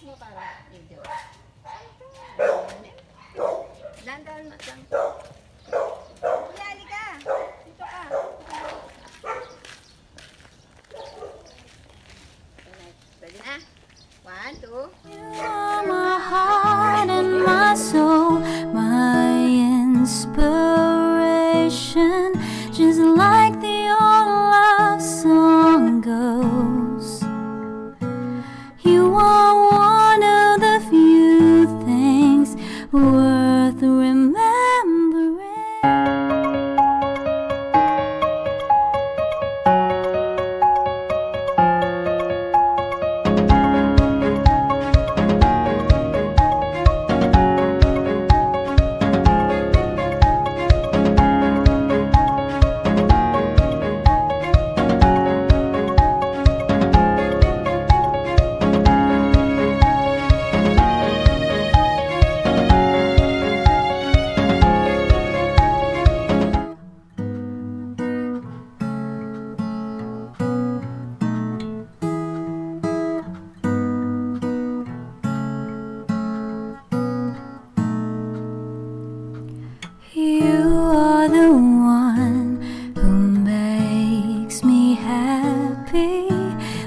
mo para video. Dandan lang. Kuya, ka. Dito ka. Ready na? 1, 2. You're my heart and my soul, my inspiration, just like the old love song goes. You are one of the few things worth remembering. You are the one who makes me happy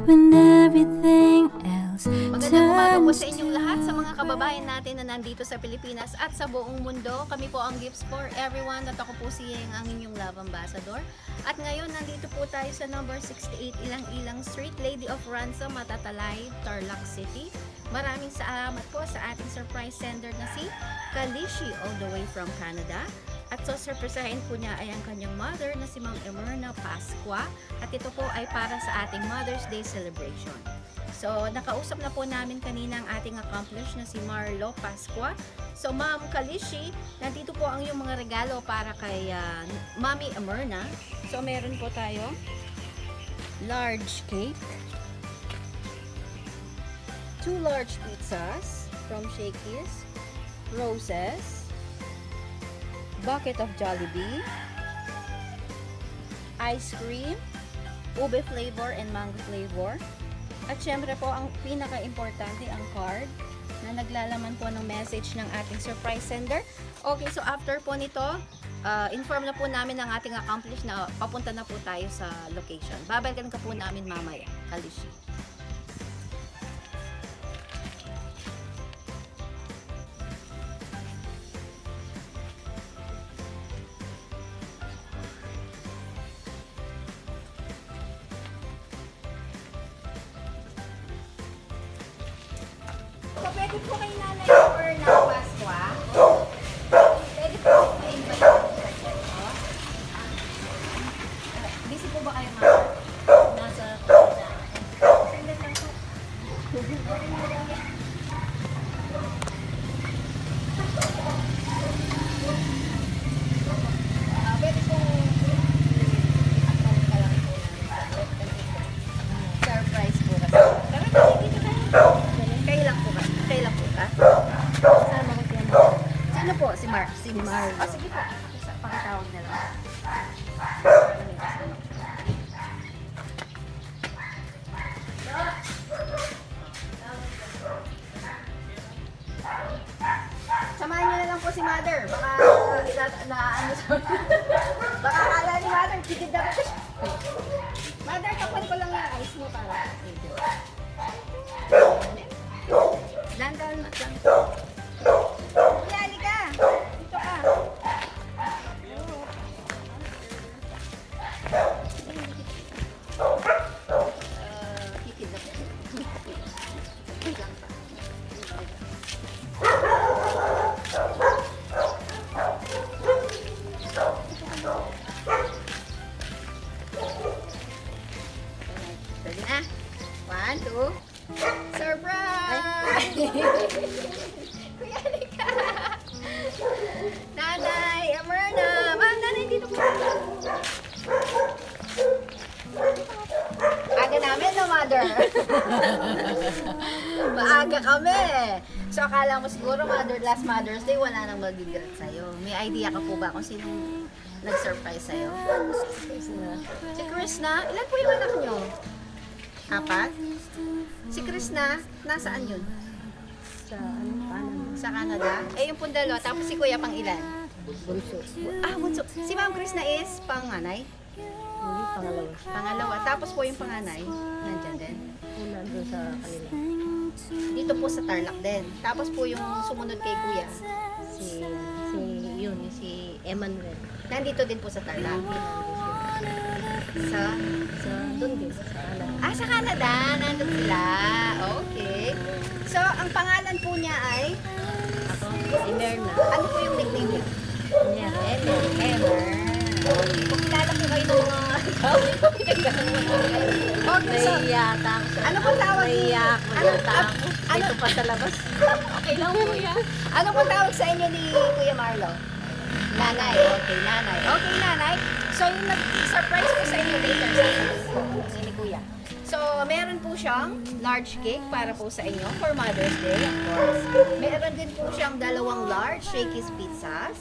when everything else Magandang umaga po turns sa inyong lahat, sa mga kababayan natin na nandito sa Pilipinas at sa buong mundo. Kami po ang Gifts for Everyone at ako po si Yeng, ang inyong love ambassador. At ngayon, nandito po tayo sa number 68 Ilang-Ilang Street, Lady of Ransom, Matatalay, Tarlac City. Maraming salamat po sa ating surprise sender na si Kalishi all the way from Canada. At so surprisahin po niya ay ang kanyang mother na si Ma'am Emerna Pasqua. At ito po ay para sa ating Mother's Day celebration. So nakausap na po namin kanina ang ating accomplish na si Marlo Pasqua. So Ma'am Kalishi, nandito po ang iyong mga regalo para kay Mami Emerna. So meron po tayo large cake, 2 large pizzas from Shakey's, roses, bucket of Jollibee, ice cream, ube flavor and mango flavor, at syempre po ang pinaka-importante ang card na naglalaman po ng message ng ating surprise sender. Okay, so after po nito, inform na po namin ng ating accomplish na papunta na po tayo sa location. Babalikan ka po namin mamaya, Kalishi. So, pwede po kay Nanay Emerna Pasqua. Pwede po may invite po sa dito. Busy po ba kayo, ma'am? Nasa sandal lang po. Pwede po ka lang po surprise po kasi. Tara, dito tayo. Kayo lang po ba? Kayo lang po ka? Sama ko siya mo. Sino po? Si Mar. Si Mar. Oh, sige po. Pakitawag na lang. Samahan niyo na lang po si Mother. Baka ano sa... Baka akala ni Mother, tigid na po. Mother, kapan ko lang yung ice mo para video. Dandan lang. Kuya, ka. Dito ka. Kitid na po. Wait lang pa. Ready na? 1, 2. Surprise! Kuya, ka! Nanay Emerna! Ma'am, nanay, dito po. Aga namin, no, Mother? Maaga kami. So, akala mo siguro, last Mother's Day, wala nang mag-regret sa'yo. May idea ka po ba kung sinong nag-surprise sa'yo? Si Krishna. Ilan po yung anak nyo? 4? Si Krishna, nasaan yun? sa ano, kanan. Sa Canada. Eh, yung pong dalawa. Tapos si Kuya pang ilan? Bunso. Bunso. Si Ma'am Chris na is panganay? Hindi, pangalawa. Pangalawa. Tapos po yung panganay, nandyan din. Una doon sa kanila. Dito po sa Tarlac din. Tapos po yung sumunod kay Kuya. Si Emmanuel. Nandito din po sa Tarlac. Sa Doon din, sa Canada. sa Canada. Nandun sila. Okay. So, ang pangalan po niya ay, Ako, si Merna. ano po yung nickname niya? Emer. Emer. Okay. Kung kilala po kayo ng mga okay, so, Naiiya ata ako sa... ano po tawag? Naiiya ako yata ako. Dito pa sa labas. Okay lang po yan. Ano po tawag sa inyo ni Kuya Marlo? Nanay. Okay, nanay. Okay, nanay. So, yung nag-surprise ko sa inyo later sa ni Kuya. So, meron po siyang large cake para po sa inyo for Mother's Day, of course. Meron din po siyang dalawang large Shakey's pizzas.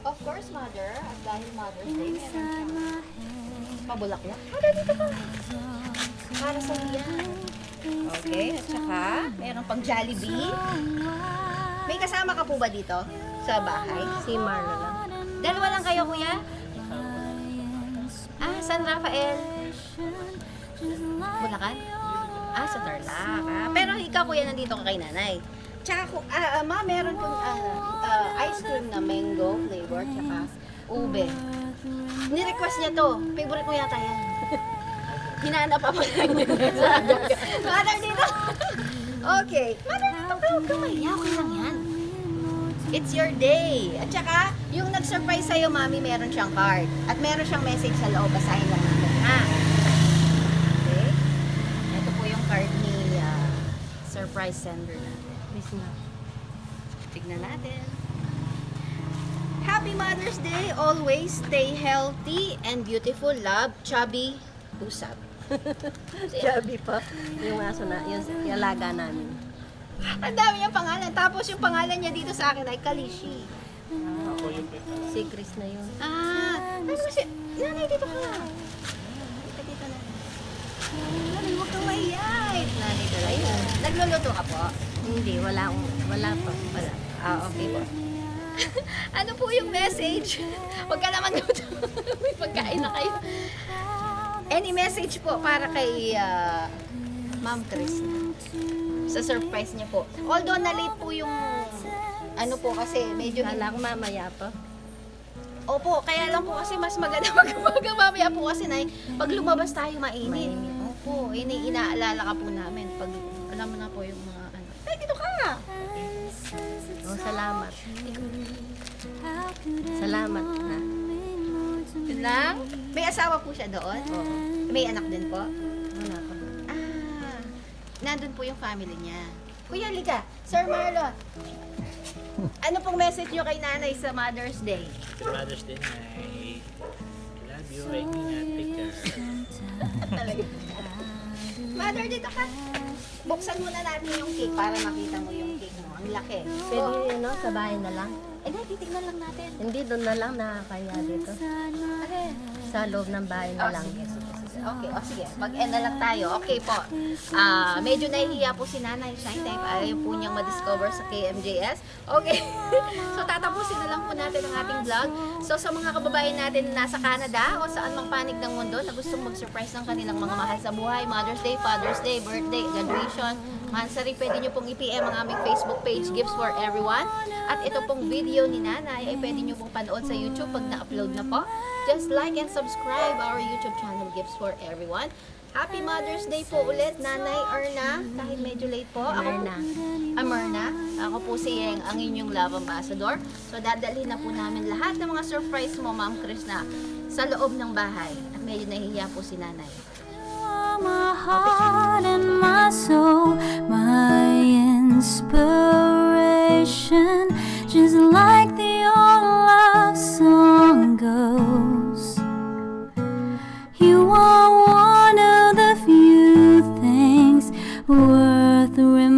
Of course, Mother. At dahil Mother's Day, meron siyang pabulaklak. Dito ka. Para sa iyan. Okay, at saka, meron pang Jollibee. May kasama ka po ba dito sa bahay? Si Marla lang. Dalawa lang kayo, Kuya? San Rafael? Bulacan? Sa Tarlac. Pero ikaw, Kuya, nandito ka kay nanay. Tsaka, ma, meron pong ice cream na mango flavor, tsaka ube. Ni-request niya to. Favorite mo yata yan. Hinahanap pa pala niya. Mother, dito. Okay. Mother, dito ka. Huwag kang mahiya. Okay lang yan. It's your day. At saka, yung nag-surprise sa'yo, Mami, meron siyang card. At meron siyang message sa loob. Basahin lang natin, ha? Okay. Ito po yung card ni surprise sender natin. Please na. Tignan natin. Happy Mother's Day. Always stay healthy and beautiful. Love, Chubby, Usap. Chubby pa. Yung aso na, yung alaga namin. Ang dami niyang pangalan. Tapos yung pangalan niya dito sa akin ay Kalishi. Si Chris na yun. Tapos si... Nanay, dito ka. Dito na. Nanay, huwag kang maiyay. Nanay, dala yun. Nagluluto ka po? Hindi, wala pa. Wala. Okay po. Ano po yung message? Huwag ka naman luto. May pagkain na kayo. Any message po para kay Ma'am Chris sa surprise niya po. Although na-late po yung ano po kasi medyo... Kala ko mamaya pa. Opo, kaya lang po kasi mas maganda mamaya po kasi na pag lumabas tayo mainit. Opo, inaalala ka po namin pag alam mo na po yung mga ano. Ay, dito ka! Salamat. Salamat na. Yun lang? May asawa po siya doon? Oo. May anak din po? Wala pa. Nandun po yung family niya. Kuya, liga. Sir Marlon, ano pong message nyo kay nanay sa Mother's Day? Sa Mother's Day, I love you, I take care. Mother, dito ka. Buksan muna natin yung cake para makita mo yung cake mo. Ang laki. Pwede sa bahay na lang. Titignan lang natin. Hindi, doon na lang nakakaya dito. Sa loob ng bahay na lang. Okay, sige. Mag-end na lang tayo. Okay po. Medyo nahihiya po si Nanay Shine Type. Ayaw po niyang ma-discover sa KMJS. Okay. So, tatapusin na lang po natin ang ating vlog. So, sa mga kababayan natin na nasa Canada o saan mang panig ng mundo na gustong mag-surprise ng kanilang mga mahal sa buhay, Mother's Day, Father's Day, birthday, graduation, Mansari, pwede niyo pong i-PM ang aming Facebook page, Gifts for Everyone. At ito pong video ni Nanay ay pwede niyo pong panood sa YouTube pag na-upload na po. Just like and subscribe our YouTube channel, Gifts for Everyone. Happy Mother's Day po ulit, Nanay Erna. Kahit medyo late po. Myrna. Ako po si Yeng, ang inyong love ambassador. So, dadalhin na po namin lahat ng mga surprise mo, Ma'am Chris, na sa loob ng bahay. At medyo nahihiya po si Nanay. My heart and my soul, my inspiration, just like the old love song goes. You are one of the few things worth remembering.